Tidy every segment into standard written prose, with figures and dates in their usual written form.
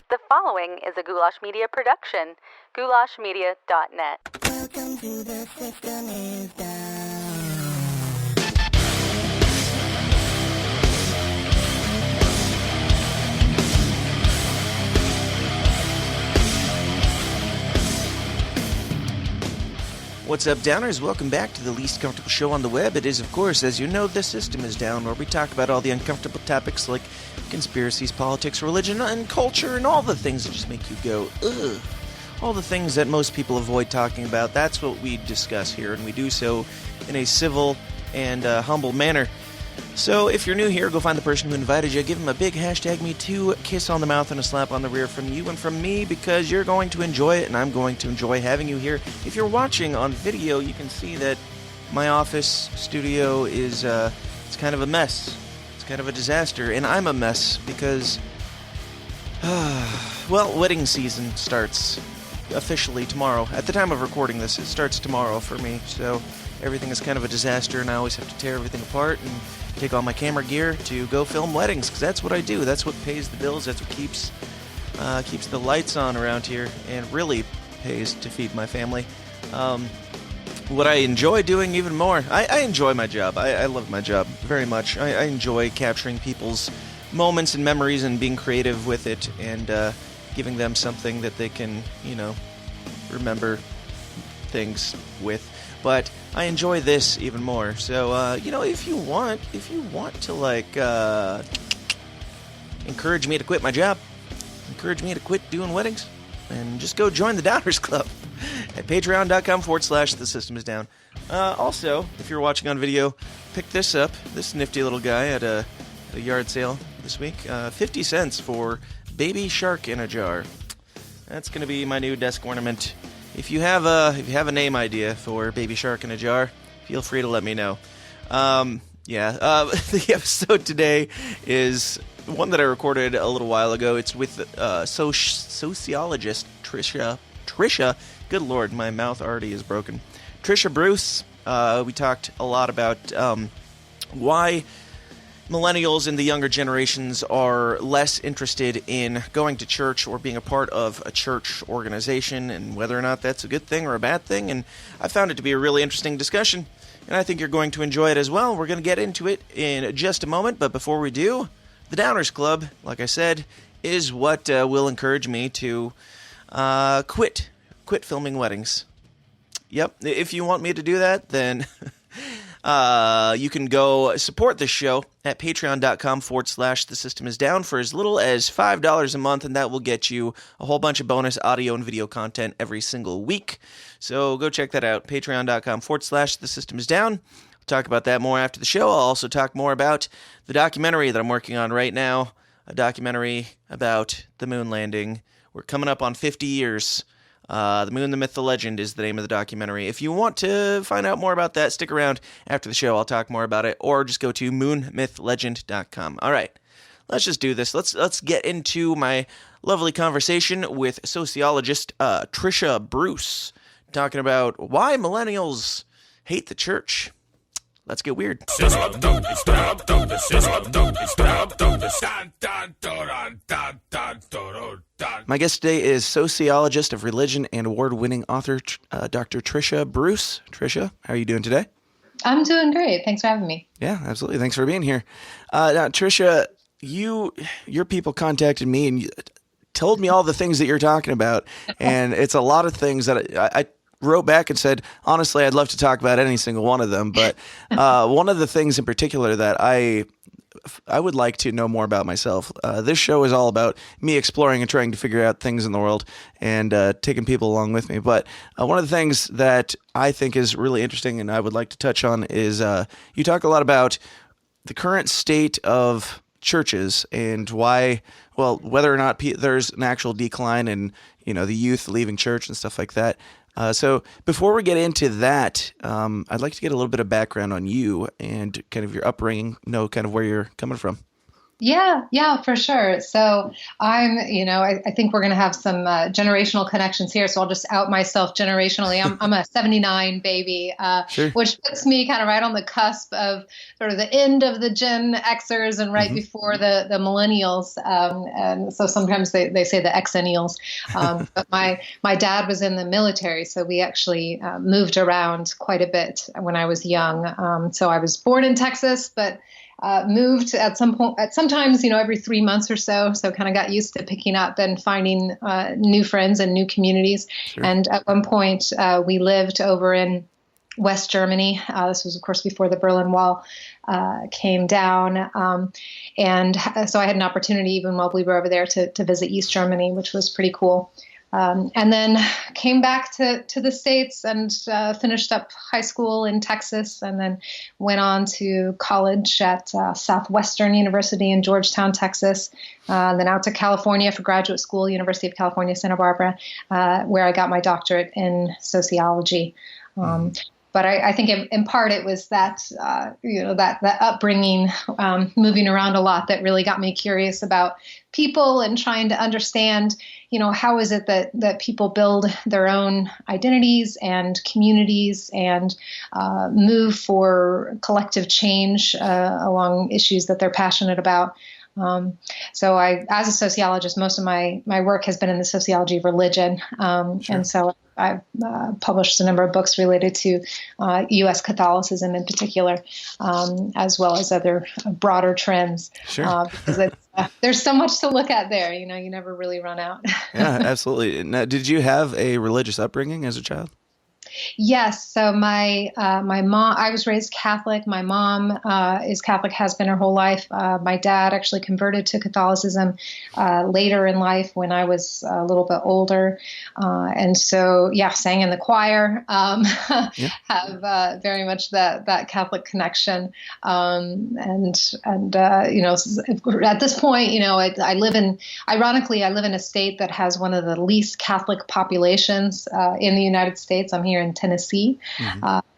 The following is a Goulash Media production. goulashmedia.net. Welcome to the System is Down. What's up, Downers? Welcome back to the least comfortable show on the web. It is, of course, as you know, The System is Down, where we talk about all the uncomfortable topics like conspiracies, politics, religion, and culture, and all the things that just make you go, ugh. All the things that most people avoid talking about. That's what we discuss here, and we do so in a civil and humble manner. So if you're new here, go find the person who invited you, give him a big #MeToo, kiss on the mouth and a slap on the rear from you and from me, because you're going to enjoy it and I'm going to enjoy having you here. If you're watching on video, you can see that my office studio is it's kind of a mess. It's kind of a disaster, and I'm a mess because, well, wedding season starts officially tomorrow. At the time of recording this, it starts tomorrow for me, so everything is kind of a disaster, and I always have to tear everything apart and take all my camera gear to go film weddings, because that's what I do. That's what pays the bills. That's what keeps the lights on around here, and really pays to feed my family. What I enjoy doing even more, I enjoy my job. I love my job very much. I enjoy capturing people's moments and memories and being creative with it, and giving them something that they can, remember things with. But I enjoy this even more. So, if you want to, encourage me to quit my job, encourage me to quit doing weddings, and just go join the Downers Club at patreon.com/The System is Down. Also, if you're watching on video, pick this up, this nifty little guy at a yard sale this week. 50 cents for Baby Shark in a Jar. That's going to be my new desk ornament. If you have a name idea for Baby Shark in a Jar, feel free to let me know. The episode today is one that I recorded a little while ago. It's with sociologist Tricia. Good Lord, my mouth already is broken. Tricia Bruce. We talked a lot about why millennials and the younger generations are less interested in going to church or being a part of a church organization, and whether or not that's a good thing or a bad thing. And I found it to be a really interesting discussion, and I think you're going to enjoy it as well. We're going to get into it in just a moment, but before we do, the Downers Club, like I said, is what will encourage me to quit filming weddings. Yep, if you want me to do that, then you can go support the show at patreon.com/The System is Down for as little as $5 a month, and that will get you a whole bunch of bonus audio and video content every single week. So go check that out, patreon.com/The System is Down. We'll talk about that more after the show. I'll also talk more about the documentary that I'm working on right now, a documentary about the moon landing. We're coming up on 50 years. The Moon, the Myth, the Legend is the name of the documentary. If you want to find out more about that, stick around after the show. I'll talk more about it, or just go to moonmythlegend.com. All right, let's just do this. Let's get into my lovely conversation with sociologist Tricia Bruce, talking about why millennials hate the church. Let's get weird. My guest today is sociologist of religion and award-winning author Dr. Tricia Bruce. Tricia, how are you doing today? I'm doing great. Thanks for having me. Yeah, absolutely. Thanks for being here. Now, Tricia, your people contacted me and told me all the things that you're talking about, and it's a lot of things that I wrote back and said, honestly, I'd love to talk about any single one of them, but one of the things in particular that I would like to know more about myself. This show is all about me exploring and trying to figure out things in the world and taking people along with me. But one of the things that I think is really interesting and I would like to touch on is you talk a lot about the current state of churches and why, well, whether or not there's an actual decline in, the youth leaving church and stuff like that. So before we get into that, I'd like to get a little bit of background on you and kind of your upbringing, kind of where you're coming from. Yeah, for sure. So I think we're going to have some generational connections here. So I'll just out myself generationally. I'm a 79 baby, Sure. which puts me kind of right on the cusp of sort of the end of the Gen Xers and right before the Millennials. And so sometimes they say the Xennials. But my dad was in the military, so we actually moved around quite a bit when I was young. So I was born in Texas, but moved at some point, sometimes, every 3 months or so. So kind of got used to picking up and finding new friends and new communities. Sure. And at one point, we lived over in West Germany. This was, of course, before the Berlin Wall came down. And so I had an opportunity, even while we were over there, to visit East Germany, which was pretty cool. And then came back to the States and finished up high school in Texas, and then went on to college at Southwestern University in Georgetown, Texas, then out to California for graduate school, University of California, Santa Barbara, where I got my doctorate in sociology. But I think in part it was that that upbringing, moving around a lot, that really got me curious about people and trying to understand, how is it that people build their own identities and communities and move for collective change along issues that they're passionate about. So as a sociologist, most of my work has been in the sociology of religion. Sure. And so I've published a number of books related to U.S. Catholicism in particular, as well as other broader trends. Sure. Because there's so much to look at there. You never really run out. Yeah, absolutely. Now, did you have a religious upbringing as a child? Yes. So my mom, I was raised Catholic. My mom is Catholic, has been her whole life. My dad actually converted to Catholicism later in life when I was a little bit older. And so, sang in the choir, have very much that Catholic connection. At this point, ironically, I live in a state that has one of the least Catholic populations in the United States. I'm here in Tennessee.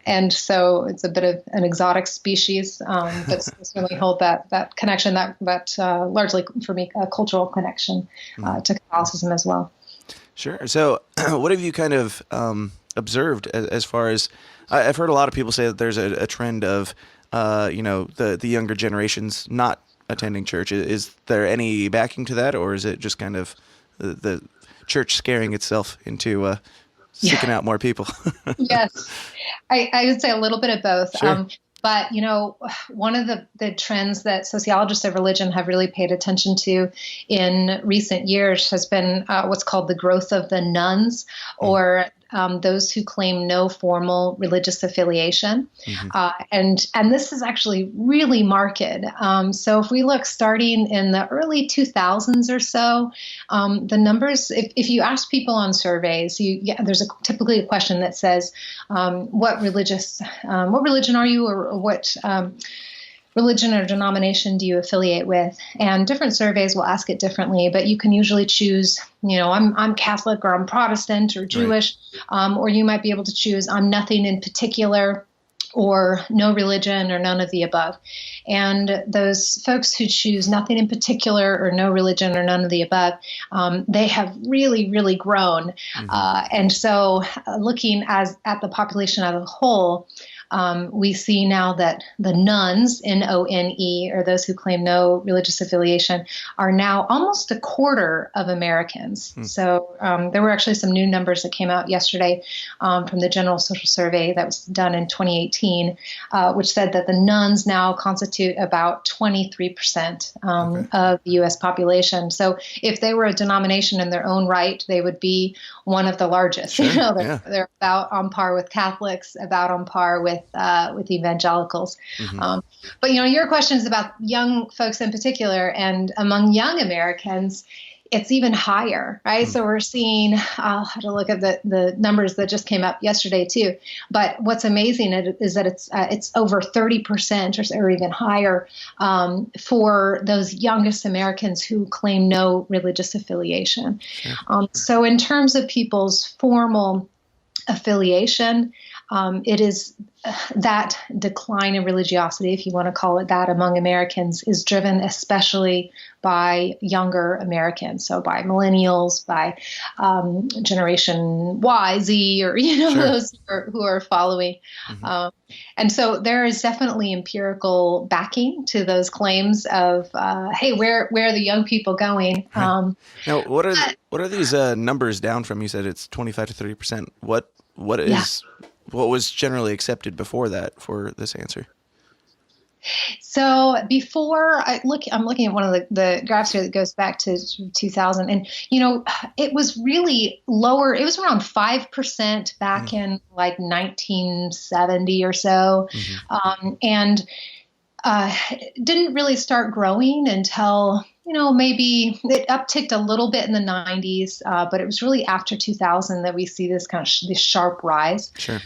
And so it's a bit of an exotic species, but certainly hold that connection, that largely for me, a cultural connection to Catholicism as well. Sure. So what have you kind of observed as far as, I've heard a lot of people say that there's a trend of, the younger generations not attending church. Is there any backing to that, or is it just kind of the church scaring itself into seeking out more people? Yes, I would say a little bit of both. Sure. But, one of the trends that sociologists of religion have really paid attention to in recent years has been what's called the growth of the nuns, or those who claim no formal religious affiliation. And this is actually really marked. So if we look starting in the early 2000s or so, the numbers, if you ask people on surveys, there's typically a question that says, what religion are you, or what religion or denomination do you affiliate with? And different surveys will ask it differently, but you can usually choose, I'm Catholic, or I'm Protestant, or Jewish, or you might be able to choose I'm nothing in particular, or no religion, or none of the above. And those folks who choose nothing in particular, or no religion, or none of the above, they have really, really grown. And so looking at the population as a whole, we see now that the nuns, N-O-N-E, or those who claim no religious affiliation, are now almost a quarter of Americans. So there were actually some new numbers that came out yesterday from the General Social Survey that was done in 2018, which said that the nuns now constitute about 23% of the U.S. population. So if they were a denomination in their own right, they would be one of the largest. Sure. They're about on par with Catholics, about on par with evangelicals. But your question is about young folks in particular, and among young Americans, it's even higher, right? So we're seeing, I'll have to look at the numbers that just came up yesterday too. But what's amazing is that it's over 30% or even higher for those youngest Americans who claim no religious affiliation. So in terms of people's formal affiliation, it is that decline in religiosity, if you want to call it that, among Americans is driven especially by younger Americans. So by millennials, by Generation Y, Z, or, Sure. those who are following. And so there is definitely empirical backing to those claims of, hey, where are the young people going? Now, what are these numbers down from? You said it's 25 to 30%. What was generally accepted before that for this answer? So before I'm looking at one of the graphs here that goes back to 2000, and it was really lower. It was around 5% back in like 1970 or so, and didn't really start growing until maybe it upticked a little bit in the 90s, but it was really after 2000 that we see this kind of this sharp rise. Sure.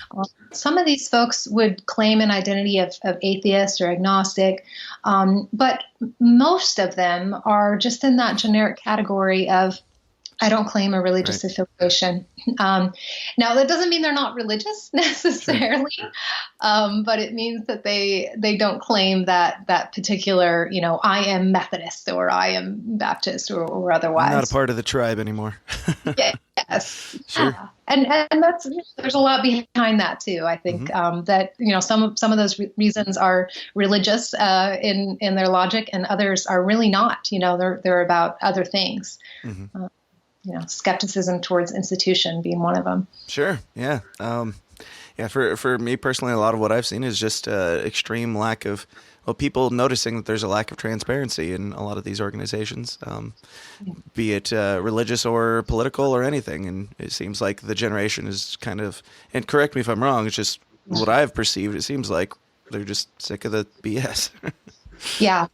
Some of these folks would claim an identity of atheist or agnostic, but most of them are just in that generic category of I don't claim a religious affiliation. Now, that doesn't mean they're not religious necessarily, but it means that they don't claim that particular, I am Methodist or I am Baptist or otherwise. Not a part of the tribe anymore. Yes. Sure. Yeah. And that's there's a lot behind that too. I think that some of those reasons are religious in their logic, and others are really not. They're about other things. Skepticism towards institution being one of them. Sure. Yeah. For me personally, a lot of what I've seen is just extreme lack of, people noticing that there's a lack of transparency in a lot of these organizations, be it religious or political or anything. And it seems like the generation is kind of, and correct me if I'm wrong, it's just what I've perceived. It seems like they're just sick of the BS. Yeah.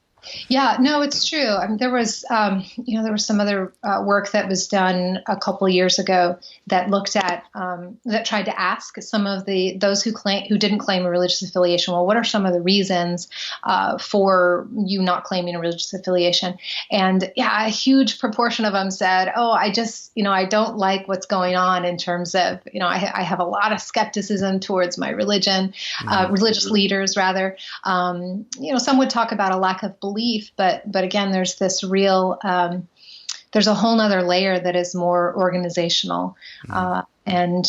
Yeah, no, it's true. I mean, there was some other work that was done a couple of years ago that looked at that tried to ask some of those who didn't claim a religious affiliation. Well, what are some of the reasons for you not claiming a religious affiliation? And a huge proportion of them said, "Oh, I just I don't like what's going on in terms of I have a lot of skepticism towards my religion, religious leaders rather. Some would talk about a lack of belief, but again, there's this real, there's a whole nother layer that is more organizational. And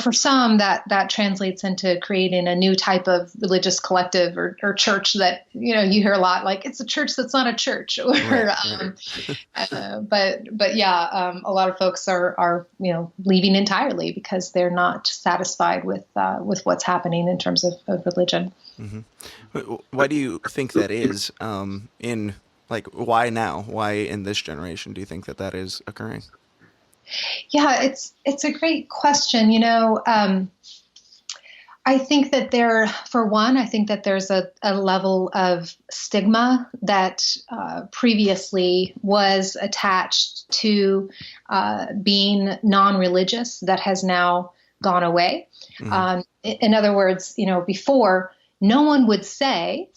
for some that translates into creating a new type of religious collective or church that, you hear a lot, like it's a church that's not a church, or, but a lot of folks are leaving entirely because they're not satisfied with what's happening in terms of religion. Why do you think that is? Why now? Why in this generation do you think that is occurring? Yeah, it's a great question. I think that there's a level of stigma that previously was attached to being non-religious that has now gone away. In other words, before, no one would say,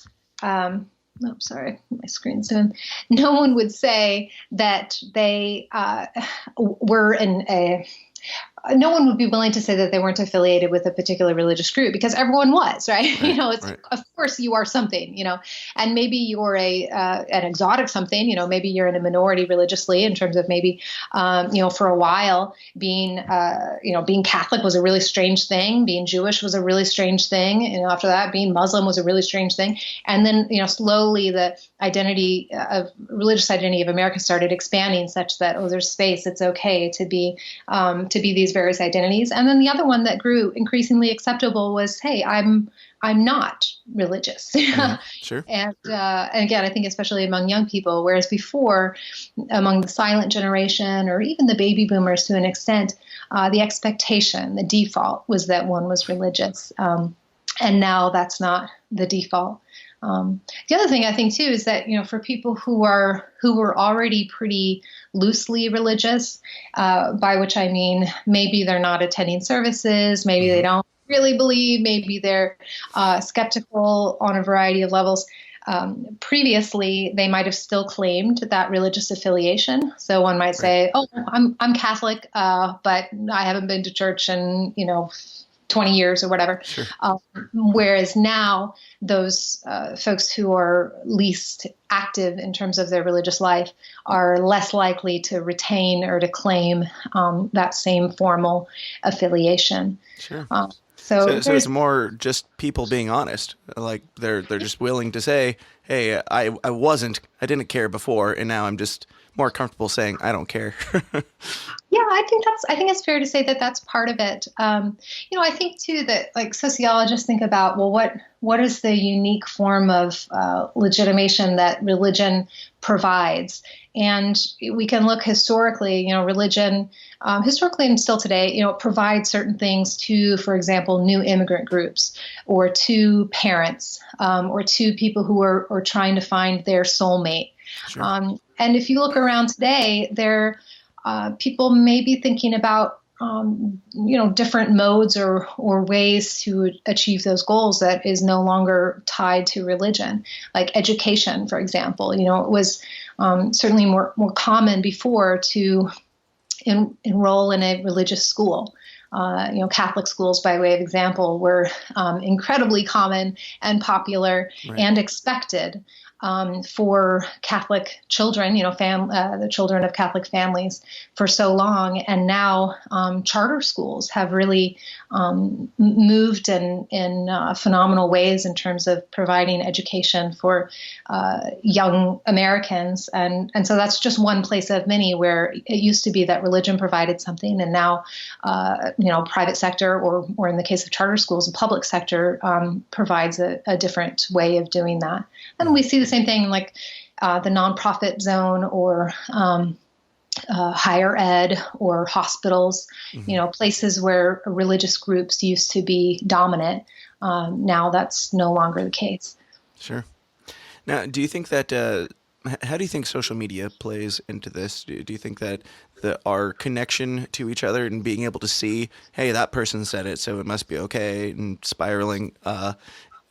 sorry, my screen's doing. No one would say that they were no one would be willing to say that they weren't affiliated with a particular religious group because everyone was, right? Of course you are something, and maybe you're an exotic something, maybe you're in a minority religiously in terms of maybe, for a while being Catholic was a really strange thing. Being Jewish was a really strange thing. And after that, being Muslim was a really strange thing. And then, slowly the religious identity of America started expanding such that, there's space. It's okay to be these various identities. And then the other one that grew increasingly acceptable was, hey, I'm not religious. Sure. And again, I think especially among young people, whereas before among the silent generation or even the baby boomers to an extent, the expectation, the default was that one was religious. And now that's not the default. The other thing I think too is that for people who were already pretty loosely religious, by which I mean maybe they're not attending services, maybe they don't really believe, maybe they're skeptical on a variety of levels. Previously, they might have still claimed that religious affiliation. So one might say, "Oh, I'm Catholic, but I haven't been to church in 20 years or whatever. Sure. Whereas now those folks who are least active in terms of their religious life are less likely to retain or to claim that same formal affiliation. Sure. So it's more just people being honest. Like they're just willing to say, hey, I didn't care before, and now I'm just more comfortable saying I don't care. Yeah, I think it's fair to say that that's part of it. I think too that like sociologists think about, well, what is the unique form of legitimation that religion provides? And we can look historically, religion, historically and still today, provides certain things to, for example, new immigrant groups or to parents or to people who are trying to find their soulmate. Sure. And if you look around today, people may be thinking about, different modes or ways to achieve those goals that is no longer tied to religion, like education, for example. It was certainly more common before to enroll in a religious school. Catholic schools, by way of example, were incredibly common and popular and expected for Catholic children, the children of Catholic families for so long. And now charter schools have really moved in phenomenal ways in terms of providing education for young Americans. And so that's just one place of many where it used to be that religion provided something. And now, private sector or in the case of charter schools, the public sector provides a different way of doing that. And we see the same thing like the nonprofit zone or higher ed or hospitals, places where religious groups used to be dominant. Now that's no longer the case. Sure. Now, do you think that, how do you think social media plays into this? Do you think that our connection to each other and being able to see, hey, that person said it, so it must be okay, and spiraling,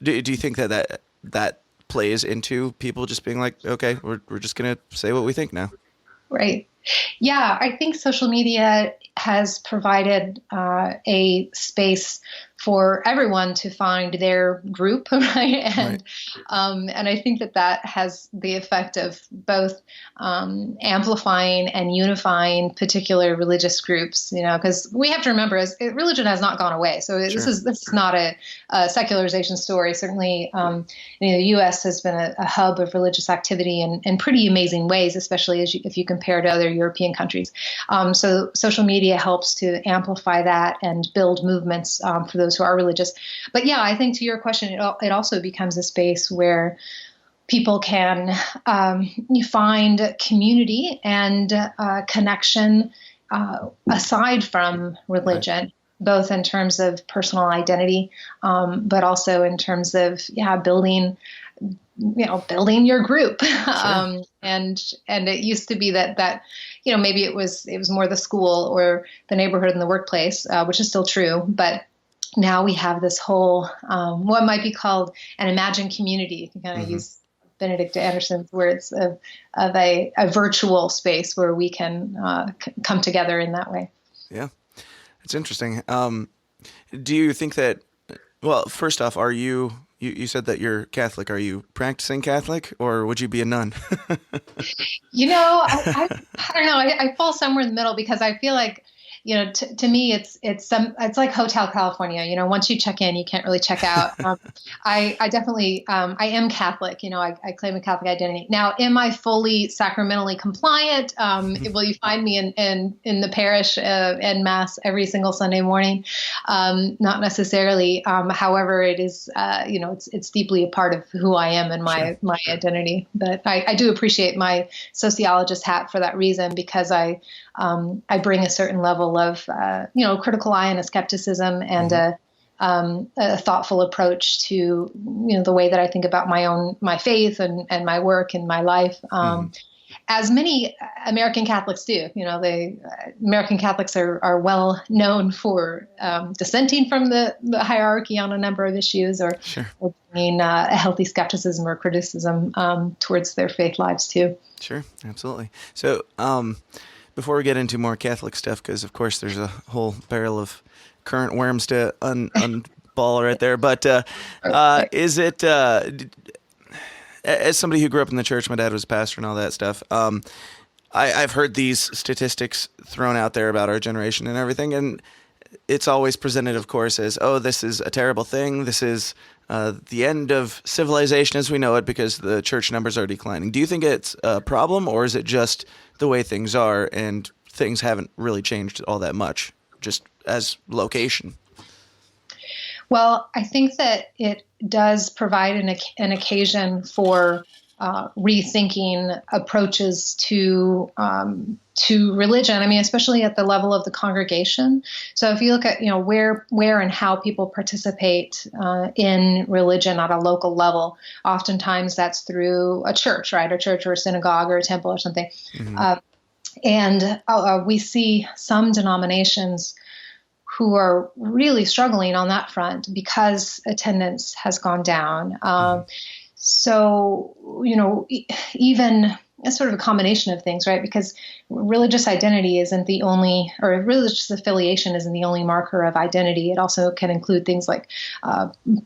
do you think that plays into people just being like, okay, we're just going to say what we think now? Right. Yeah, I think social media has provided a space for everyone to find their group, right? And I think that has the effect of both amplifying and unifying particular religious groups, because we have to remember religion has not gone away. So Sure. this is not a secularization story. Certainly, the U.S. has been a hub of religious activity in pretty amazing ways, especially if you compare to other European countries. So social media helps to amplify that and build movements for those who are religious. But yeah, I think to your question, it also becomes a space where people can find community and connection aside from religion, both in terms of personal identity, but also in terms of building your group. Sure. And it used to be that maybe it was more the school or the neighborhood and the workplace, which is still true, but now we have this whole what might be called an imagined community. You can kind of use Benedict Anderson's words of a virtual space where we can come together in that way. Yeah, it's interesting. Do you think that? Well, first off, are you said that you're Catholic? Are you practicing Catholic, or would you be a nun? I don't know. I fall somewhere in the middle because I feel like, to me, it's like Hotel California. Once you check in, you can't really check out. I definitely, I am Catholic. I claim a Catholic identity. Now, am I fully sacramentally compliant? Will you find me in the parish en mass every single Sunday morning? Not necessarily. However, it is, it's deeply a part of who I am and my identity. But I do appreciate my sociologist hat for that reason, because I bring a certain level of, critical eye and a skepticism and a thoughtful approach to, the way that I think about my faith and my work and my life. As many American Catholics do. The American Catholics are well known for dissenting from the hierarchy on a number of issues, or bringing a healthy skepticism or criticism towards their faith lives too. Sure, absolutely. So, before we get into more Catholic stuff, because of course there's a whole barrel of current worms to unball right there. But is it, as somebody who grew up in the church, my dad was a pastor and all that stuff, I've heard these statistics thrown out there about our generation and everything, and it's always presented, of course, as, oh, this is a terrible thing. This is the end of civilization as we know it because the church numbers are declining. Do you think it's a problem, or is it just the way things are and things haven't really changed all that much, just as location? Well, I think that it does provide an occasion for rethinking approaches to religion. I mean, especially at the level of the congregation. So if you look at where and how people participate in religion at a local level, oftentimes that's through a church, right? A church or a synagogue or a temple or something. Mm-hmm. And we see some denominations who are really struggling on that front because attendance has gone down. So, even a sort of a combination of things, right? Because religious identity isn't the only, or religious affiliation isn't the only marker of identity. It also can include things like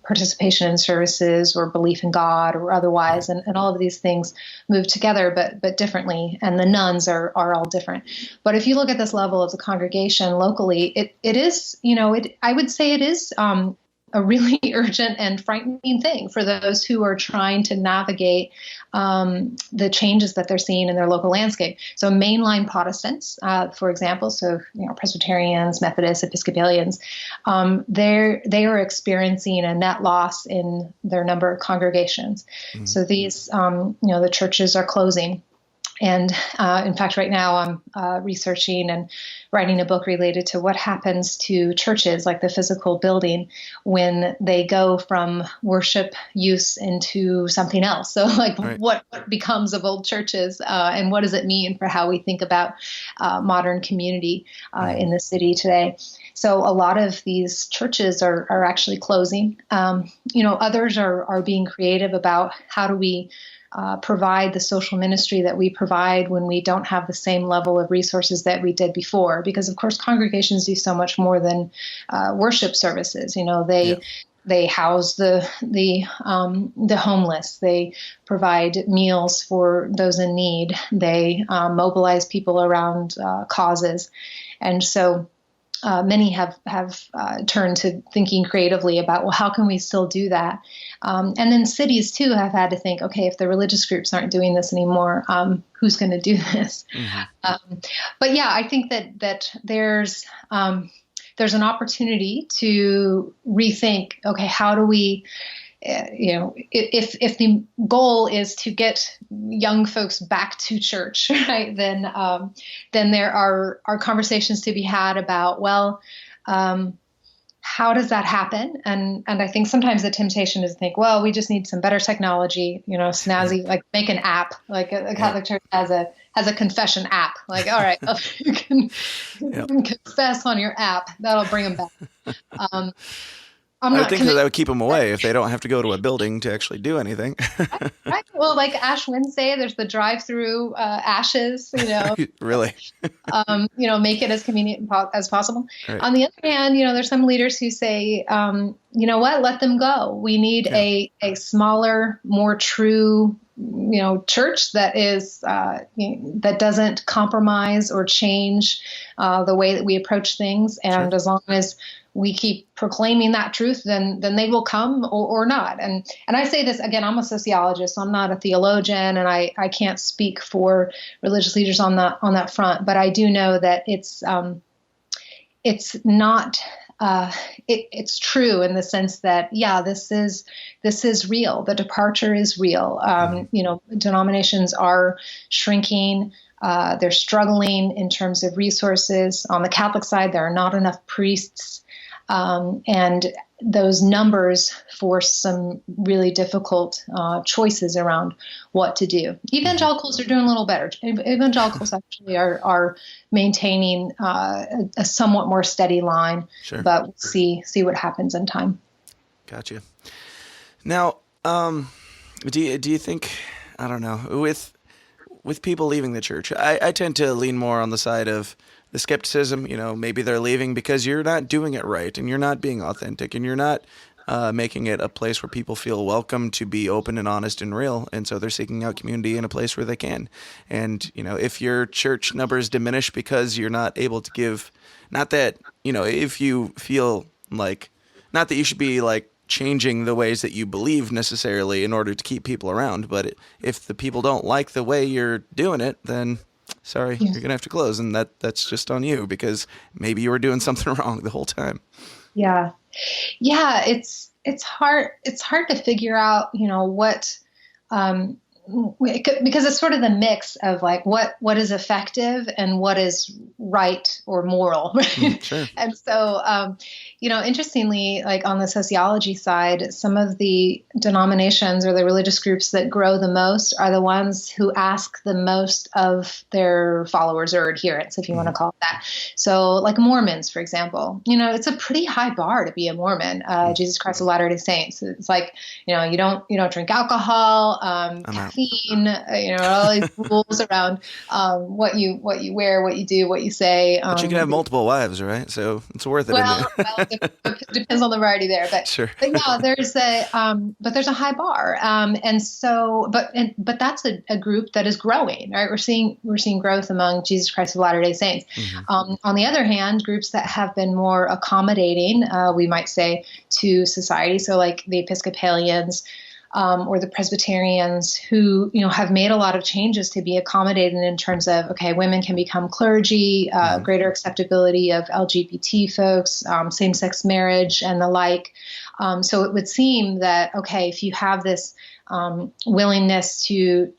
participation in services or belief in God or otherwise. And all of these things move together, but differently. And the nuns are all different. But if you look at this level of the congregation locally, it is, I would say it is a really urgent and frightening thing for those who are trying to navigate the changes that they're seeing in their local landscape. So mainline Protestants, for example, so Presbyterians, Methodists, Episcopalians, they are experiencing a net loss in their number of congregations. Mm-hmm. So these, the churches are closing. And in fact, right now I'm researching and writing a book related to what happens to churches, like the physical building, when they go from worship use into something else. So like right. What becomes of old churches and what does it mean for how we think about modern community in the city today? So a lot of these churches are actually closing. Others are being creative about how do we provide the social ministry that we provide when we don't have the same level of resources that we did before. Because, of course, congregations do so much more than worship services. They house the homeless. They provide meals for those in need. They mobilize people around causes. And so many have turned to thinking creatively about, well, how can we still do that? And then cities, too, have had to think, okay, if the religious groups aren't doing this anymore, who's going to do this? Mm-hmm. But yeah, I think that there's an opportunity to rethink, okay, how do we, if the goal is to get young folks back to church, right, then there are conversations to be had about, well, how does that happen? And I think sometimes the temptation is to think, well, we just need some better technology, snazzy, like make an app, like a Catholic Church has a confession app. Like, all right, you can confess on your app. That'll bring them back. I think that would keep them away if they don't have to go to a building to actually do anything. Right. Well, like Ash Wednesday, there's the drive-through ashes, Really? Make it as convenient as possible. Right. On the other hand, there's some leaders who say, let them go. We need a smaller, more true, church that is that doesn't compromise or change the way that we approach things. And as long as we keep proclaiming that truth, then they will come or not. And I say this again, I'm a sociologist, so I'm not a theologian, and I can't speak for religious leaders on that front. But I do know that it's not. It's true in the sense that, this is real. The departure is real. Denominations are shrinking. They're struggling in terms of resources. On the Catholic side, there are not enough priests. And those numbers force some really difficult choices around what to do. Evangelicals are doing a little better. Evangelicals actually are maintaining a somewhat more steady line, sure. But we'll see what happens in time. Gotcha. Now, do you think, I don't know, with people leaving the church, I tend to lean more on the side of the skepticism. Maybe they're leaving because you're not doing it right, and you're not being authentic, and you're not making it a place where people feel welcome to be open and honest and real. And so they're seeking out community in a place where they can. And, if your church numbers diminish because you're not able to give, not that, if you feel like, not that you should be like changing the ways that you believe necessarily in order to keep people around, but if the people don't like the way you're doing it, then sorry, you're going to have to close. And that's just on you, because maybe you were doing something wrong the whole time. Yeah. Yeah. It's hard to figure out, what, because it's sort of the mix of like what is effective and what is right or moral, right? Sure. And so, interestingly, like on the sociology side, some of the denominations or the religious groups that grow the most are the ones who ask the most of their followers or adherents, if you want to call it that. So like Mormons, for example, it's a pretty high bar to be a Mormon, Jesus Christ of Latter-day Saints. It's like, you don't drink alcohol, caffeine, all these rules around what you wear, what you do, what you say. But you can have multiple wives, right? So it's worth it. Well, it depends on the variety there, but sure. But yeah, there's a high bar, and so but that's a group that is growing, right? We're seeing growth among Jesus Christ of Latter-day Saints. Mm-hmm. On the other hand, groups that have been more accommodating, we might say, to society, so like the Episcopalians. Or the Presbyterians who, have made a lot of changes to be accommodating in terms of, okay, women can become clergy, greater acceptability of LGBT folks, same-sex marriage and the like. So it would seem that, okay, if you have this willingness to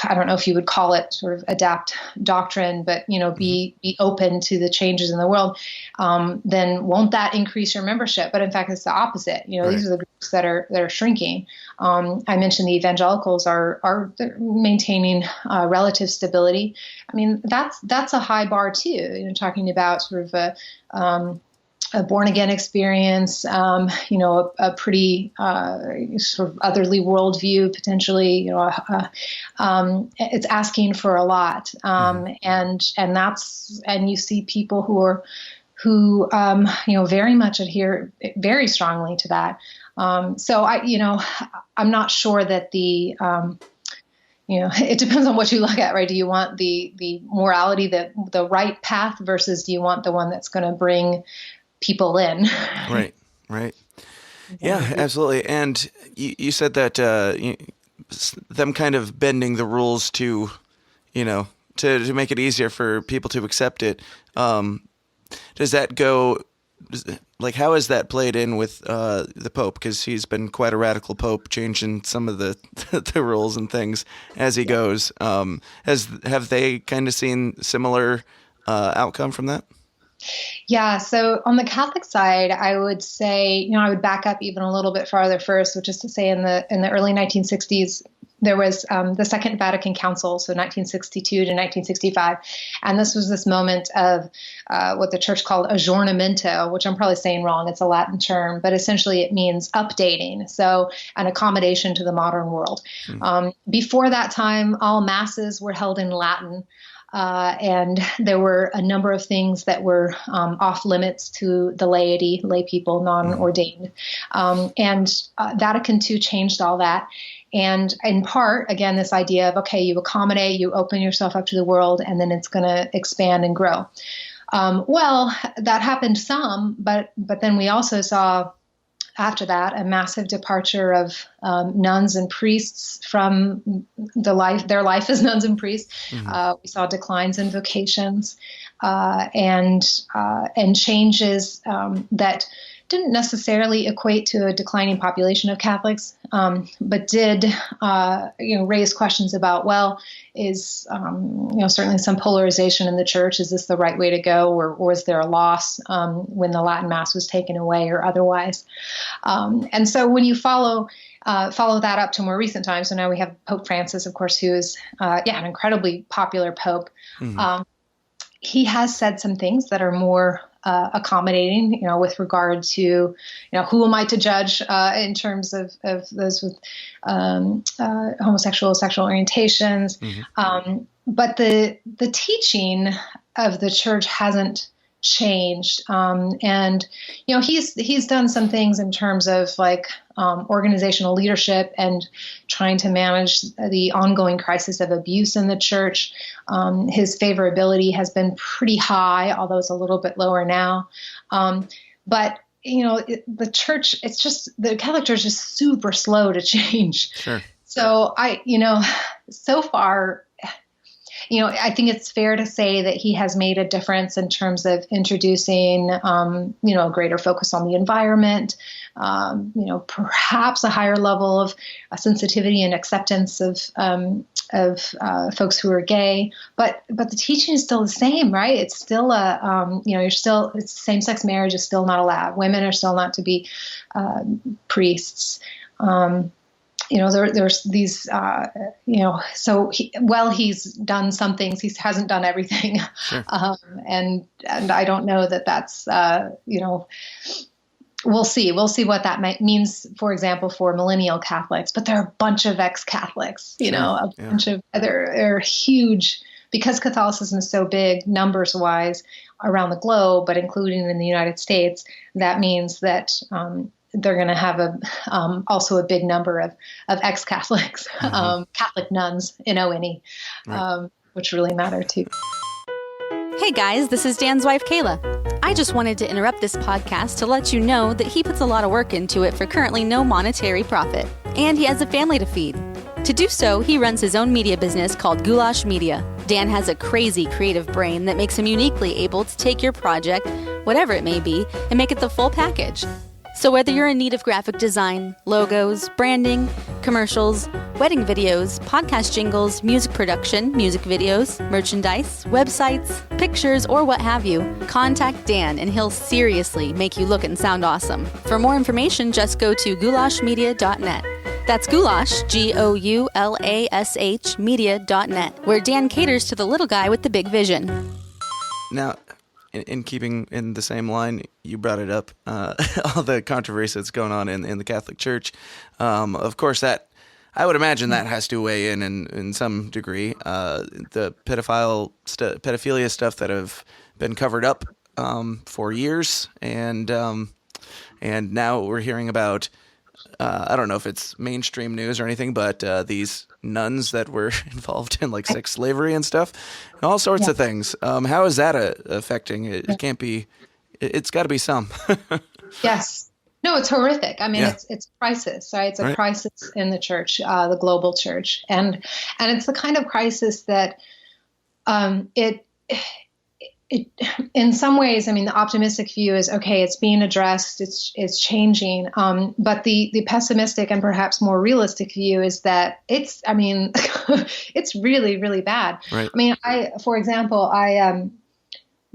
I don't know if you would call it sort of adapt doctrine, but, be open to the changes in the world, then won't that increase your membership? But in fact, it's the opposite. Right. These are the groups that are shrinking. I mentioned the evangelicals are maintaining relative stability. I mean, that's a high bar too. Talking about sort of a born-again experience, a pretty sort of otherly worldview, potentially, it's asking for a lot. And you see people who very much adhere very strongly to that. So I'm not sure that it depends on what you look at, right? Do you want the morality, the right path, versus do you want the one that's going to bring people in? Right. Yeah, absolutely. And you said that them kind of bending the rules to make it easier for people to accept it. Does that go, like, how is that played in with the Pope? Because he's been quite a radical Pope, changing some of the the rules and things as he goes. Have they kind of seen similar outcome from that? Yeah. So on the Catholic side, I would say, I would back up even a little bit farther first, which is to say in the early 1960s, there was the Second Vatican Council, so 1962 to 1965. And this was this moment of what the church called aggiornamento, which I'm probably saying wrong. It's a Latin term, but essentially it means updating. So an accommodation to the modern world. Before that time, all masses were held in Latin. And there were a number of things that were off limits to the laity, lay people, non-ordained. And Vatican II changed all that. And in part, again, this idea of, okay, you accommodate, you open yourself up to the world, and then it's going to expand and grow. Well, that happened some, but then we also saw after that a massive departure of nuns and priests from their life as nuns and priests. We saw declines in vocations and changes that didn't necessarily equate to a declining population of Catholics, but did raise questions about, well, is certainly some polarization in the church. Is this the right way to go, or is there a loss when the Latin Mass was taken away or otherwise? And so when you follow that up to more recent times, so now we have Pope Francis, of course, who is an incredibly popular pope. He has said some things that are more accommodating, with regard to, who am I to judge in terms of those with homosexual, sexual orientations. But the teaching of the church hasn't changed. And, he's done some things in terms of organizational leadership and trying to manage the ongoing crisis of abuse in the church. His favorability has been pretty high, although it's a little bit lower now. But the church, the Catholic Church is super slow to change. Sure. So so far, I think it's fair to say that he has made a difference in terms of introducing, a greater focus on the environment, perhaps a higher level of sensitivity and acceptance of folks who are gay. But the teaching is still the same, right? It's still same-sex marriage is still not allowed. Women are still not to be priests. There's these, so he's done some things. He hasn't done everything. Sure. And I don't know that that's, we'll see. We'll see what that means, for example, for millennial Catholics. But there are a bunch of ex-Catholics, bunch of, they're huge, because Catholicism is so big numbers-wise around the globe, but including in the United States. That means that they're going to have also a big number of ex-Catholics, Catholic nuns, N-O-N-E, which really matter too. Hey guys, this is Dan's wife, Kayla. I just wanted to interrupt this podcast to let you know that he puts a lot of work into it for currently no monetary profit. And he has a family to feed. To do so, he runs his own media business called Goulash Media. Dan has a crazy creative brain that makes him uniquely able to take your project, whatever it may be, and make it the full package. So whether you're in need of graphic design, logos, branding, commercials, wedding videos, podcast jingles, music production, music videos, merchandise, websites, pictures, or what have you, contact Dan and he'll seriously make you look and sound awesome. For more information, just go to goulashmedia.net. That's goulash, Goulash, media.net, where Dan caters to the little guy with the big vision. Now, in keeping in the same line, you brought it up, all the controversy that's going on in the Catholic Church. Of course, that I would imagine that has to weigh in some degree. The pedophilia stuff that have been covered up for years, and now we're hearing about. I don't know if it's mainstream news or anything, but these nuns that were involved in sex slavery and stuff, and all sorts of things. How is that affecting it? It can't be. It's got to be some. Yes. No, it's horrific. I mean, it's crisis, right? It's a crisis in the church, the global church, and it's the kind of crisis that it in some ways, I mean, the optimistic view is, okay, it's being addressed, it's changing. But the pessimistic and perhaps more realistic view is that it's really, really bad. Right. I mean, for example,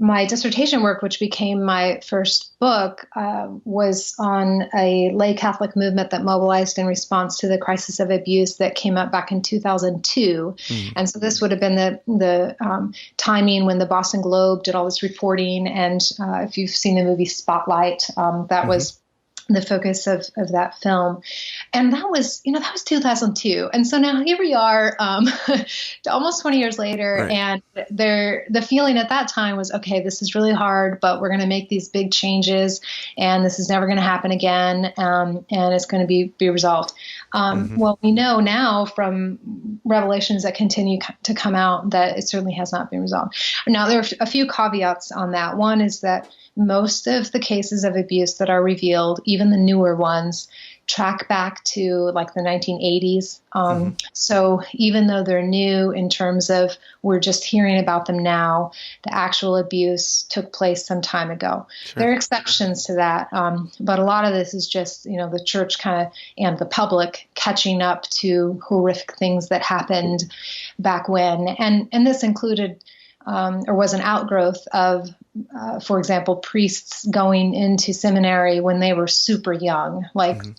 my dissertation work, which became my first book, was on a lay Catholic movement that mobilized in response to the crisis of abuse that came up back in 2002. And so this would have been the timing when the Boston Globe did all this reporting. And if you've seen the movie Spotlight, that was the focus of that film. And that was 2002. And so now here we are, almost 20 years later. And the feeling at that time was, okay, this is really hard, but we're going to make these big changes and this is never going to happen again. And it's going to be resolved. Well, we know now from revelations that continue to come out that it certainly has not been resolved. Now, there are a few caveats on that. One is that most of the cases of abuse that are revealed, even the newer ones, track back to the 1980s. So even though they're new in terms of we're just hearing about them now, the actual abuse took place some time ago. Sure. There are exceptions to that. But a lot of this is just, the church and the public catching up to horrific things that happened back when. And this included or was an outgrowth of, for example, priests going into seminary when they were super young,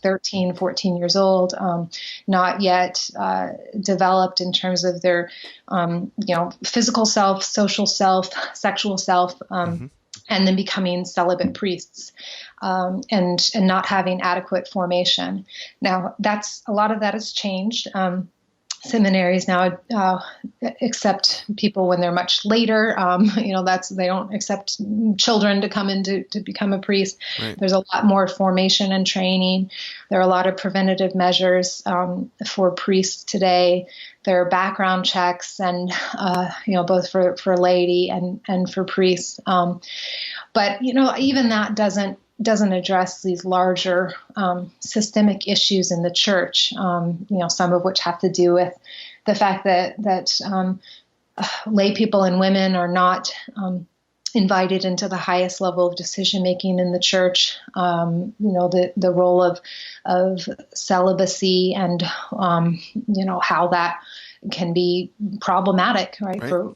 13, 14 years old, not yet developed in terms of their, physical self, social self, sexual self. and then becoming celibate priests, and not having adequate formation. Now, a lot of that has changed. Seminaries now accept people when they're much later. They don't accept children to come in to become a priest. Right. There's a lot more formation and training. There are a lot of preventative measures for priests today. There are background checks, and both for laity and for priests. But even that doesn't address these larger systemic issues in the church, some of which have to do with the fact that lay people and women are not invited into the highest level of decision making in the church. The role of celibacy and how that can be problematic, right? For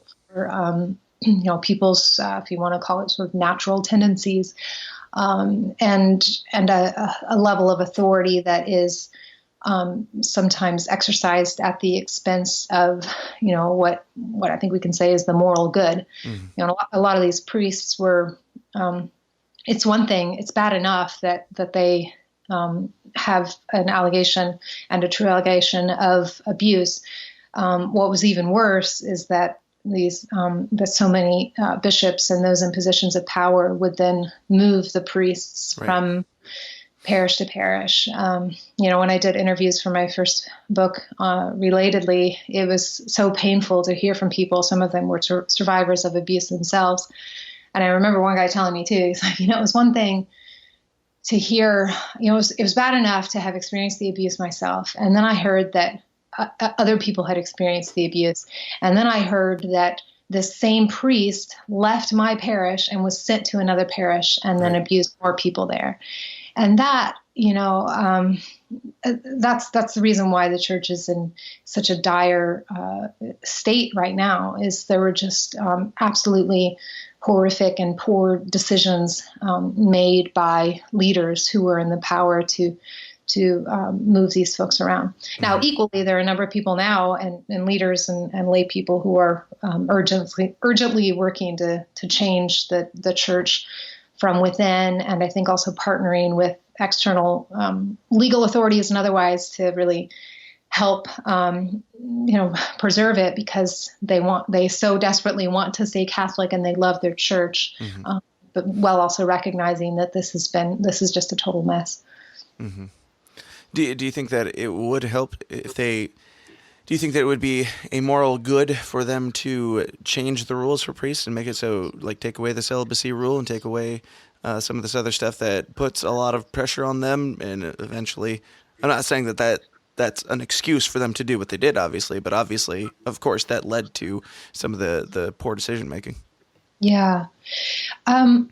people's, if you want to call it, sort of natural tendencies. And a level of authority that is sometimes exercised at the expense of, what I think we can say is the moral good. Mm-hmm. A lot of these priests were. It's one thing. It's bad enough that they have an allegation and a true allegation of abuse. What was even worse is that that so many bishops and those in positions of power would then move the priests from parish to parish. When I did interviews for my first book, relatedly, it was so painful to hear from people. Some of them were survivors of abuse themselves. And I remember one guy telling me too, he's like, it was one thing to hear, it was bad enough to have experienced the abuse myself. And then I heard that other people had experienced the abuse. And then I heard that the same priest left my parish and was sent to another parish and then abused more people there. And that, that's the reason why the church is in such a dire state right now, is there were just absolutely horrific and poor decisions made by leaders who were in the power to move these folks around. Now, equally, there are a number of people now and leaders and lay people who are urgently working to change the church from within, and I think also partnering with external legal authorities and otherwise to really help preserve it, because they so desperately want to stay Catholic and they love their church, but while also recognizing that this is just a total mess. Mm-hmm. Do you think that it would help if do you think that it would be a moral good for them to change the rules for priests and make it so, like, take away the celibacy rule and take away some of this other stuff that puts a lot of pressure on them, and eventually, I'm not saying that's an excuse for them to do what they did, obviously, but obviously, of course, that led to some of the poor decision making. Yeah. I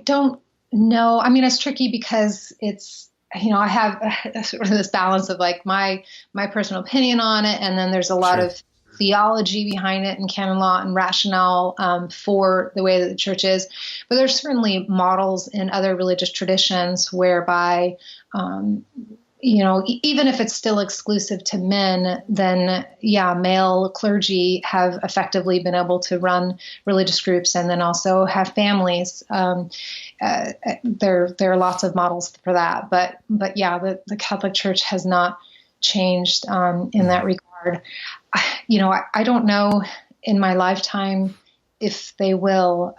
don't know. I mean, it's tricky because it's, I have sort of this balance of like my personal opinion on it, and then there's a lot of theology behind it and canon law and rationale for the way that the church is. But there's certainly models in other religious traditions whereby, even if it's still exclusive to men, then male clergy have effectively been able to run religious groups and then also have families. There are lots of models for that, but the Catholic Church has not changed in that regard. I don't know in my lifetime if they will.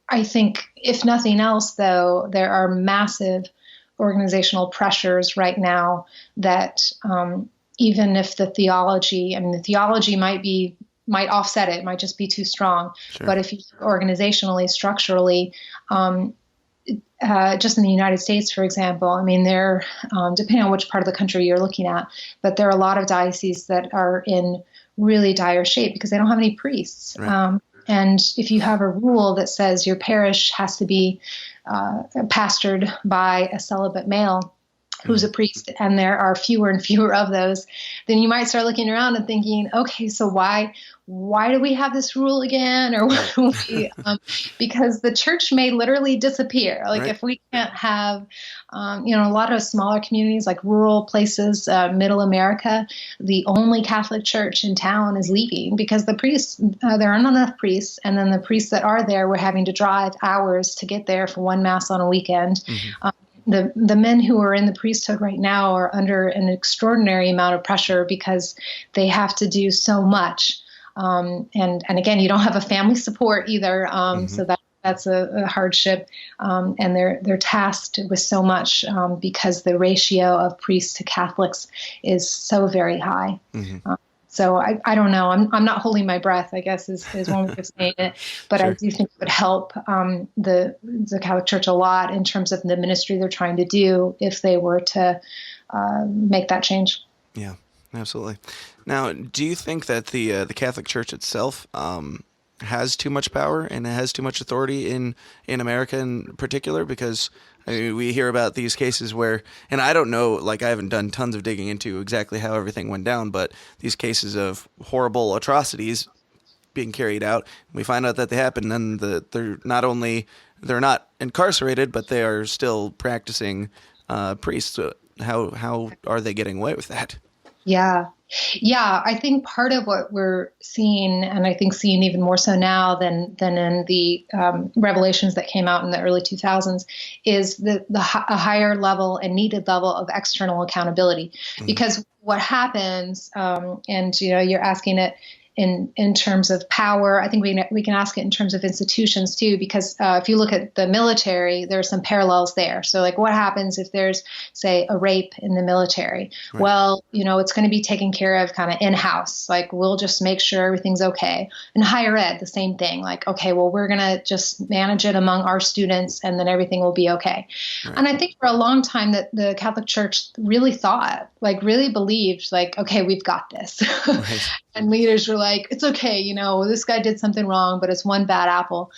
I think, if nothing else, though, there are massive organizational pressures right now that even if the theology might offset it, might just be too strong. Sure. But if you organizationally, structurally, just in the United States, for example, I mean, there, depending on which part of the country you're looking at, but there are a lot of dioceses that are in really dire shape because they don't have any priests. Right. And if you have a rule that says your parish has to be pastored by a celibate male, who's a priest, and there are fewer and fewer of those, then you might start looking around and thinking, okay, so why do we have this rule again? Or why do we, because the church may literally disappear. Like Right. if we can't have, a lot of smaller communities, like rural places, middle America, the only Catholic church in town is leaving because the priests, there aren't enough priests. And then the priests that are there, we're having to drive hours to get there for one mass on a weekend. The men who are in the priesthood right now are under an extraordinary amount of pressure because they have to do so much. And again, you don't have a family support either. So that's a hardship. And they're tasked with so much because the ratio of priests to Catholics is so very high. So I don't know. I'm not holding my breath, I guess, is one way of saying it. But Sure. I do think it would help the Catholic Church a lot in terms of the ministry they're trying to do if they were to make that change. Yeah, absolutely. Now, do you think that the Catholic Church itself has too much power and has too much authority in America in particular? Because I mean, we hear about these cases where, and I don't know, like I haven't done tons of digging into exactly how everything went down, but these cases of horrible atrocities being carried out, we find out that they happen, and they're not incarcerated, but they are still practicing priests. So how are they getting away with that? Yeah, I think part of what we're seeing, and I think seeing even more so now than in the revelations that came out in the early 2000s, is a higher level and needed level of external accountability. Because what happens, and you're asking it in terms of power. I think we can ask it in terms of institutions too, because if you look at the military, there are some parallels there. So like what happens if there's, say, a rape in the military? Right. Well, it's going to be taken care of kind of in-house. Like we'll just make sure everything's okay. In higher ed, the same thing. Like, okay, well, we're going to just manage it among our students and then everything will be okay. Right. And I think for a long time that the Catholic Church really really believed like, okay, we've got this. Right. And leaders were like, it's okay, this guy did something wrong, but it's one bad apple.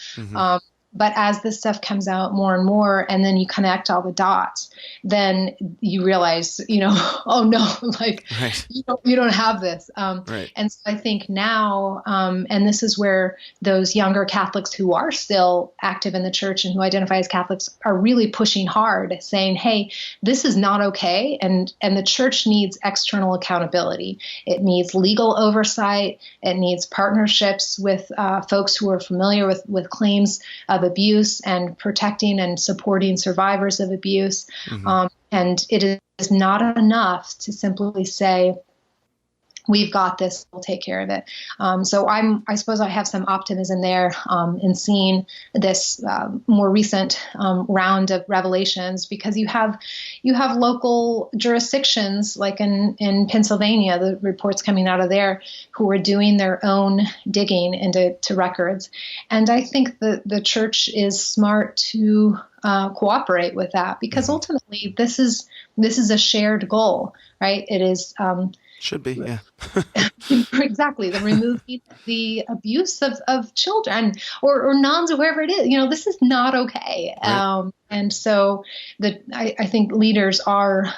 But as this stuff comes out more and more, and then you connect all the dots, then you realize, oh no, like Right. you don't have this. Right. And so I think now, and this is where those younger Catholics who are still active in the church and who identify as Catholics are really pushing hard, saying, hey, this is not okay. And the church needs external accountability. It needs legal oversight. It needs partnerships with folks who are familiar with claims of abuse and protecting and supporting survivors of abuse. And it is not enough to simply say, we've got this, we'll take care of it. So I suppose I have some optimism there in seeing this more recent round of revelations, because you have local jurisdictions like in Pennsylvania, the reports coming out of there, who are doing their own digging into records. And I think the church is smart to cooperate with that, because ultimately this is a shared goal, right? It is Should be, yeah. exactly, the removing the abuse of children or nuns or whoever it is. This is not okay. Right. And so I think leaders are,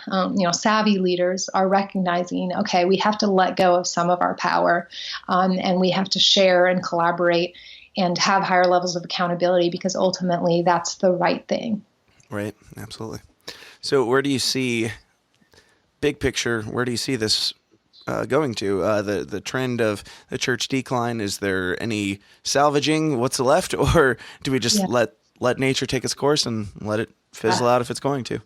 savvy leaders are recognizing, okay, we have to let go of some of our power, and we have to share and collaborate and have higher levels of accountability, because ultimately that's the right thing. Right, absolutely. So where do you see, big picture, where do you see this going to? The trend of the church decline? Is there any salvaging what's left, or do we just let nature take its course and let it fizzle out if it's going to?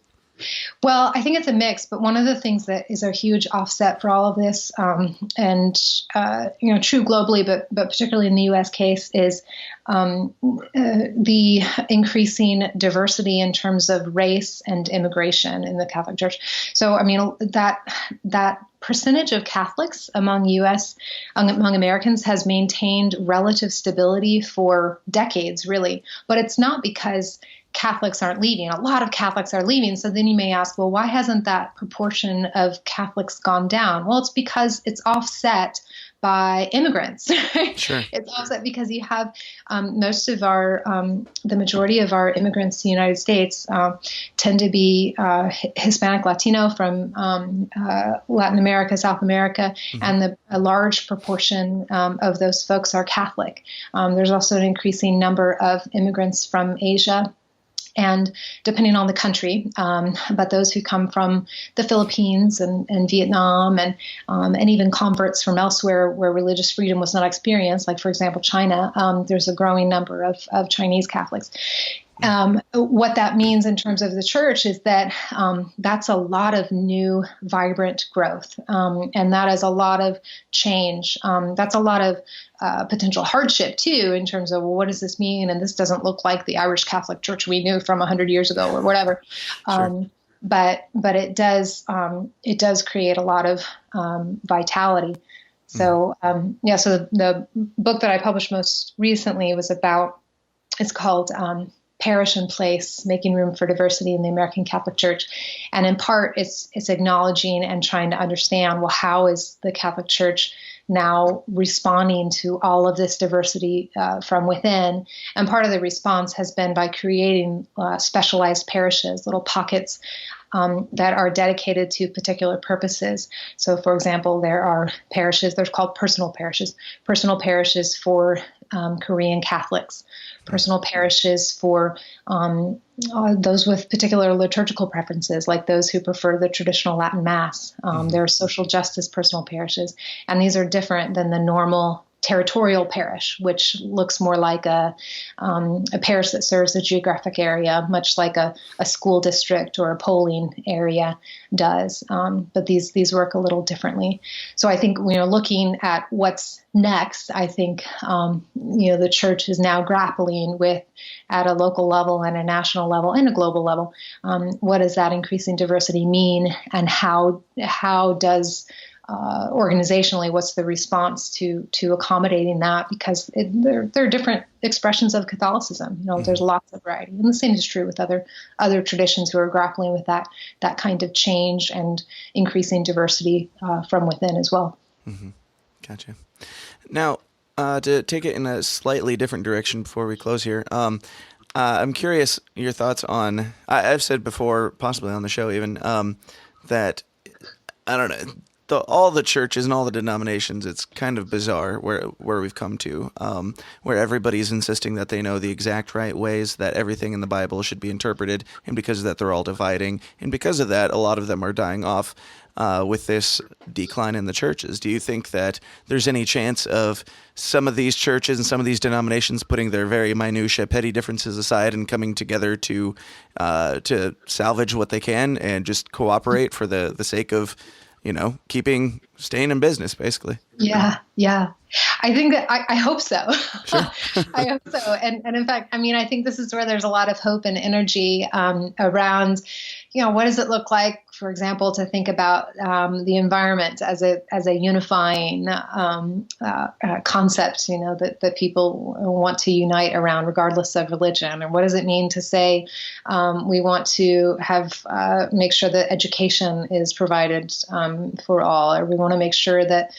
Well, I think it's a mix, but one of the things that is a huge offset for all of this, and true globally, but particularly in the U.S. case, is the increasing diversity in terms of race and immigration in the Catholic Church. So, I mean, that percentage of Catholics among Americans has maintained relative stability for decades, really. But it's not because Catholics aren't leaving. A lot of Catholics are leaving. So then you may ask, well, why hasn't that proportion of Catholics gone down? Well, it's because it's offset by immigrants. Right? Sure. It's offset because you have most of the majority of our immigrants to the United States tend to be Hispanic, Latino from Latin America, South America, and a large proportion of those folks are Catholic. There's also an increasing number of immigrants from Asia, and depending on the country, but those who come from the Philippines and Vietnam and even converts from elsewhere where religious freedom was not experienced, like, for example, China, there's a growing number of Chinese Catholics. What that means in terms of the church is that that's a lot of new, vibrant growth, and that is a lot of change. That's a lot of potential hardship, too, in terms of, well, what does this mean? And this doesn't look like the Irish Catholic Church we knew from 100 years ago or whatever. Sure. But it does create a lot of vitality. So, so the book that I published most recently it's called Parish and Place, Making Room for Diversity in the American Catholic Church. And in part, it's acknowledging and trying to understand, well, how is the Catholic Church now responding to all of this diversity from within? And part of the response has been by creating specialized parishes, little pockets that are dedicated to particular purposes. So, for example, there are parishes, they're called personal parishes for Korean Catholics, personal parishes for those with particular liturgical preferences, like those who prefer the traditional Latin Mass. There are social justice personal parishes, and these are different than the normal territorial parish, which looks more like a parish that serves a geographic area, much like a school district or a polling area does. But these work a little differently. So I think, looking at what's next, I think, the church is now grappling with, at a local level and a national level and a global level, what does that increasing diversity mean, and how does organizationally, what's the response to accommodating that? Because there are different expressions of Catholicism. There's lots of variety, and the same is true with other traditions who are grappling with that kind of change and increasing diversity from within as well. Mm-hmm. Gotcha. Now, to take it in a slightly different direction before we close here, I'm curious your thoughts on. I've said before, possibly on the show even, that I don't know. All the churches and all the denominations, it's kind of bizarre where we've come to, where everybody's insisting that they know the exact right ways that everything in the Bible should be interpreted, and because of that, they're all dividing, and because of that, a lot of them are dying off with this decline in the churches. Do you think that there's any chance of some of these churches and some of these denominations putting their very minutiae, petty differences aside and coming together to salvage what they can and just cooperate for the sake of staying in business, basically? Yeah. I think that I hope so. Sure. I hope so. And in fact, I think this is where there's a lot of hope and energy around, what does it look like, for example, to think about the environment as a unifying concept, that people want to unite around regardless of religion? And what does it mean to say we want to have make sure that education is provided for all, or we want to make sure that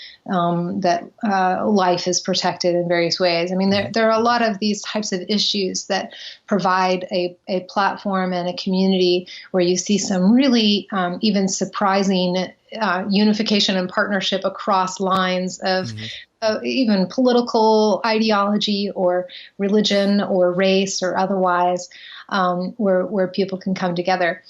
life is protected in various ways? There are a lot of these types of issues that provide a platform and a community where you see some really even surprising unification and partnership across lines of even political ideology or religion or race or otherwise, where people can come together.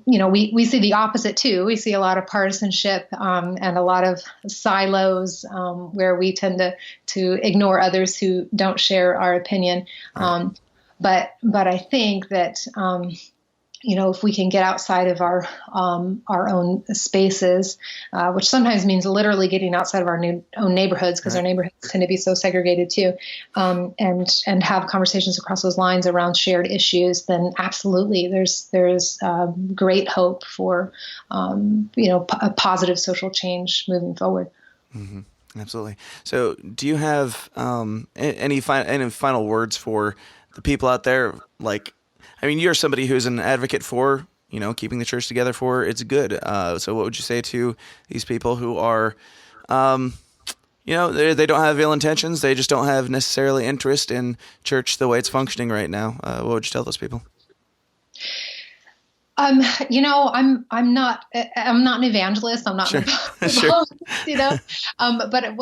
We see the opposite too. We see a lot of partisanship and a lot of silos where we tend to ignore others who don't share our opinion. But I think that if we can get outside of our own spaces, which sometimes means literally getting outside of our own neighborhoods, because our neighborhoods tend to be so segregated too, and have conversations across those lines around shared issues, then absolutely there's great hope for a positive social change moving forward. Mm-hmm. Absolutely. So, do you have any final words for the people out there? Like, I mean, you're somebody who's an advocate for, keeping the church together for its good. So what would you say to these people who are, they don't have ill intentions. They just don't have necessarily interest in church the way it's functioning right now. What would you tell those people? I'm not an evangelist. I'm not, sure. sure. But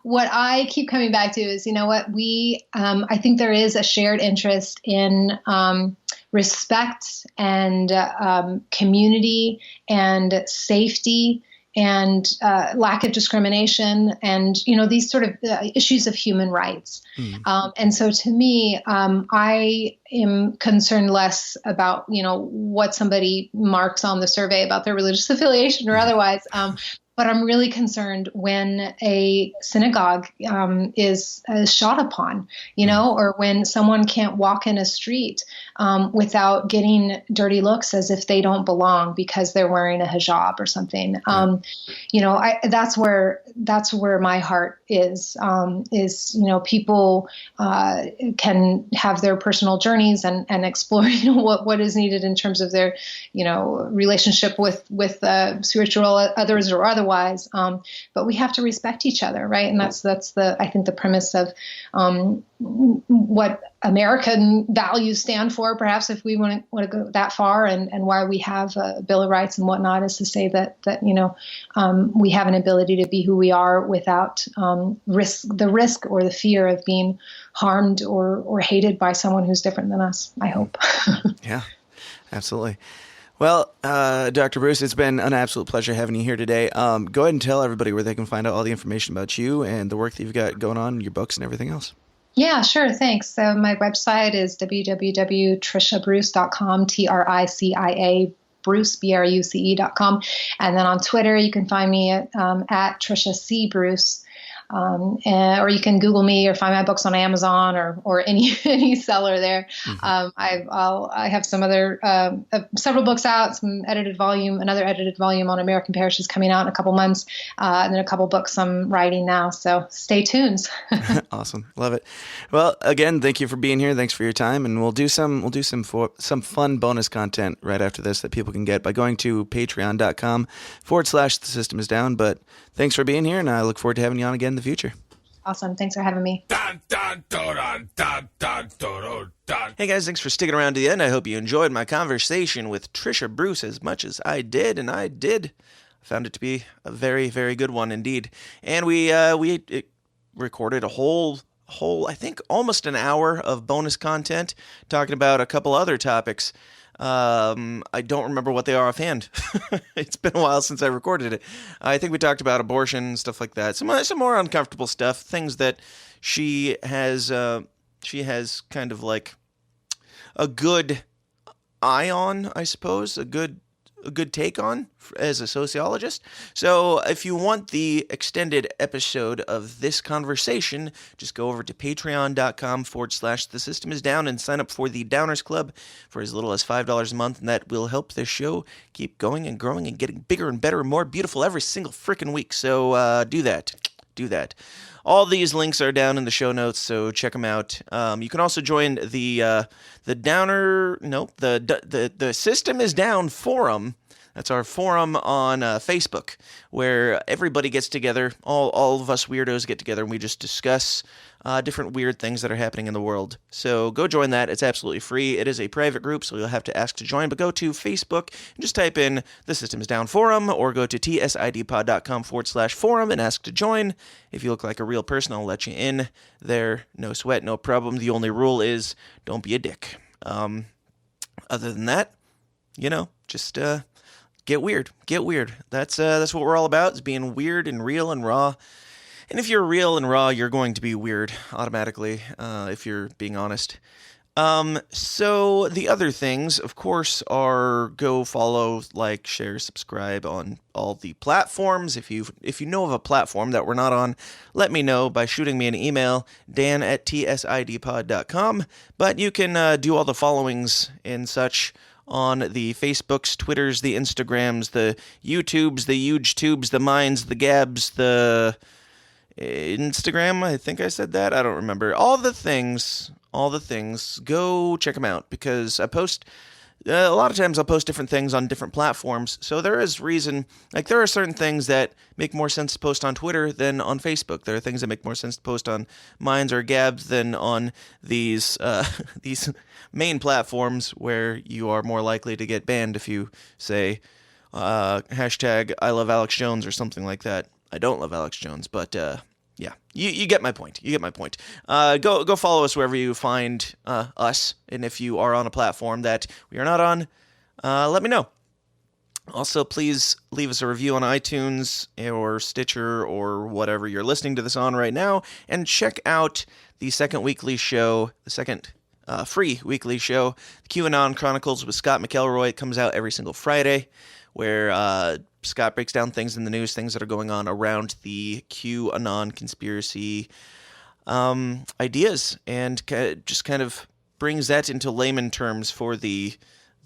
what I keep coming back to is, I think there is a shared interest in, respect and, community and safety and lack of discrimination and, these sort of issues of human rights. And so to me, I am concerned less about, what somebody marks on the survey about their religious affiliation or otherwise. But I'm really concerned when a synagogue is shot upon, or when someone can't walk in a street without getting dirty looks as if they don't belong because they're wearing a hijab or something. That's where my heart is people can have their personal journeys and explore, what is needed in terms of their, relationship with spiritual others or otherwise. But we have to respect each other, right? And that's I think the premise of what American values stand for. Perhaps if we want to go that far, and why we have a Bill of Rights and whatnot, is to say that we have an ability to be who we are without the risk or the fear of being harmed or hated by someone who's different than us. I hope. Yeah, absolutely. Well, Dr. Bruce, it's been an absolute pleasure having you here today. Go ahead and tell everybody where they can find out all the information about you and the work that you've got going on, your books and everything else. Yeah, sure. Thanks. So my website is www.triciabruce.com, Tricia Bruce, Bruce.com. And then on Twitter, you can find me at Tricia C. Bruce. Or you can Google me or find my books on Amazon or any seller there. I have some other several books out, another edited volume on American parishes coming out in a couple months, and then a couple books I'm writing now. So stay tuned. Awesome, love it. Well, again, thank you for being here. Thanks for your time, and we'll do some fun bonus content right after this that people can get by going to patreon.com/The System Is Down. But thanks for being here, and I look forward to having you on again in the future. Awesome. Thanks for having me. Hey guys, thanks for sticking around to the end. I hope you enjoyed my conversation with Tricia Bruce as much as I did, and I did. I found it to be a very, very good one indeed. And we recorded a whole, I think almost an hour of bonus content talking about a couple other topics. I don't remember what they are offhand. It's been a while since I recorded it. I think we talked about abortion, stuff like that. Some more uncomfortable stuff, things that she has kind of like a good eye on, I suppose, a good take on as a sociologist. So if you want the extended episode of this conversation, just go over to patreon.com/The System Is Down and sign up for the Downers Club for as little as $5 a month, and that will help this show keep going and growing and getting bigger and better and more beautiful every single freaking week. So do that. All these links are down in the show notes, so check them out. You can also join the System Is Down forum. That's our forum on Facebook, where everybody gets together. All of us weirdos get together, and we just discuss different weird things that are happening in the world. So go join that. It's absolutely free. It is a private group, so you'll have to ask to join. But go to Facebook and just type in the System Is Down forum, or go to tsidpod.com/forum and ask to join. If you look like a real person, I'll let you in there. No sweat, no problem. The only rule is don't be a dick. Other than that, just get weird. That's what we're all about, is being weird and real and raw. And if you're real and raw, you're going to be weird automatically, if you're being honest. So the other things, of course, are go follow, like, share, subscribe on all the platforms. If you know of a platform that we're not on, let me know by shooting me an email, dan@tsidpod.com. But you can do all the followings and such on the Facebooks, Twitters, the Instagrams, the YouTubes, the huge tubes, the minds, the gabs, the Instagram, I think I said that. I don't remember. All the things. Go check them out, because I post. A lot of times I'll post different things on different platforms, so there is reason, like there are certain things that make more sense to post on Twitter than on Facebook. There are things that make more sense to post on Minds or Gabs than on these these main platforms where you are more likely to get banned if you say hashtag I love Alex Jones or something like that. I don't love Alex Jones, but yeah, you get my point. Go follow us wherever you find us, and if you are on a platform that we are not on, let me know. Also, please leave us a review on iTunes or Stitcher or whatever you're listening to this on right now, and check out the second weekly show, the second free weekly show, the QAnon Chronicles with Scott McElroy. It comes out every single Friday, where Scott breaks down things in the news, things that are going on around the QAnon conspiracy ideas, and just kind of brings that into layman terms for the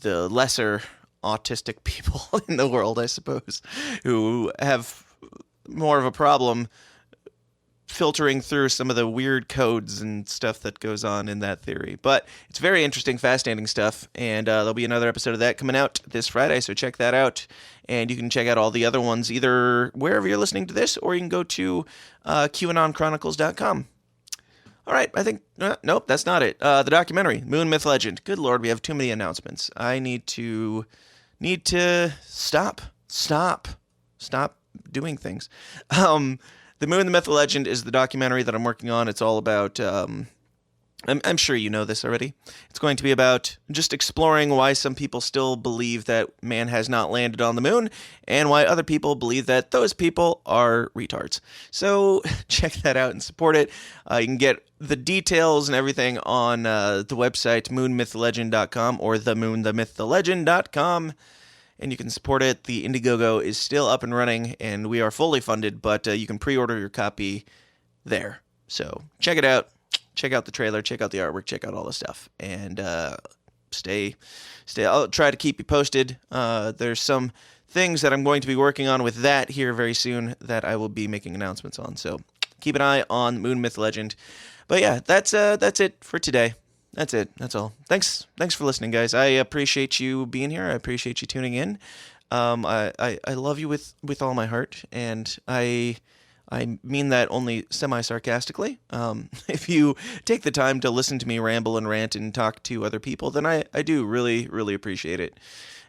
lesser autistic people in the world, I suppose, who have more of a problem filtering through some of the weird codes and stuff that goes on in that theory. But it's very interesting, fascinating stuff, and there'll be another episode of that coming out this Friday, so check that out. And you can check out all the other ones either wherever you're listening to this, or you can go to QAnonChronicles.com. All right, I think, nope, that's not it. The documentary, Moon Myth Legend. Good Lord, we have too many announcements. I need to stop doing things. The Moon, the Myth, the Legend is the documentary that I'm working on. It's all about, I'm sure you know this already. It's going to be about just exploring why some people still believe that man has not landed on the moon, and why other people believe that those people are retards. So check that out and support it. You can get the details and everything on the website, moonmythlegend.com, or themoonthemyththelegend.com. And you can support it. The Indiegogo is still up and running, and we are fully funded, but you can pre-order your copy there. So check it out. Check out the trailer. Check out the artwork. Check out all the stuff. And stay. I'll try to keep you posted. There's some things that I'm going to be working on with that here very soon that I will be making announcements on. So keep an eye on Moon Myth Legend. But yeah, that's it for today. That's it. That's all. Thanks for listening, guys. I appreciate you being here. I appreciate you tuning in. I love you with all my heart, and I mean that only semi-sarcastically. If you take the time to listen to me ramble and rant and talk to other people, then I do really, really appreciate it.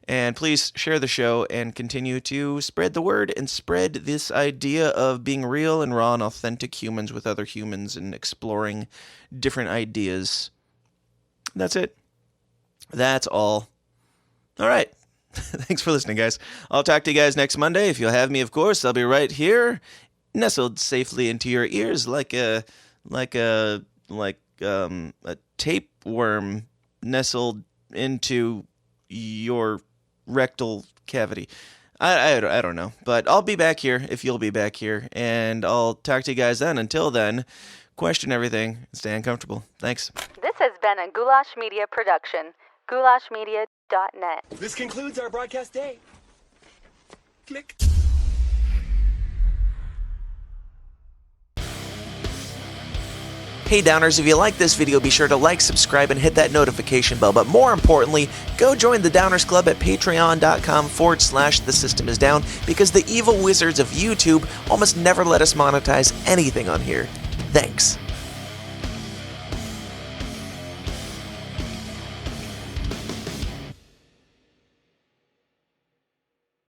And please share the show and continue to spread the word and spread this idea of being real and raw and authentic humans with other humans and exploring different ideas. That's it. That's all. All right. Thanks for listening, guys. I'll talk to you guys next Monday. If you'll have me, of course, I'll be right here, nestled safely into your ears like a tapeworm nestled into your rectal cavity. I don't know, but I'll be back here if you'll be back here, and I'll talk to you guys then. Until then, question everything and stay uncomfortable. Thanks. This has been a Goulash Media production. goulashmedia.net. This concludes our broadcast day. Click. Hey Downers, if you like this video, be sure to like, subscribe, and hit that notification bell. But more importantly, go join the Downers Club at patreon.com/thesystemisdown, because the evil wizards of YouTube almost never let us monetize anything on here. Thanks.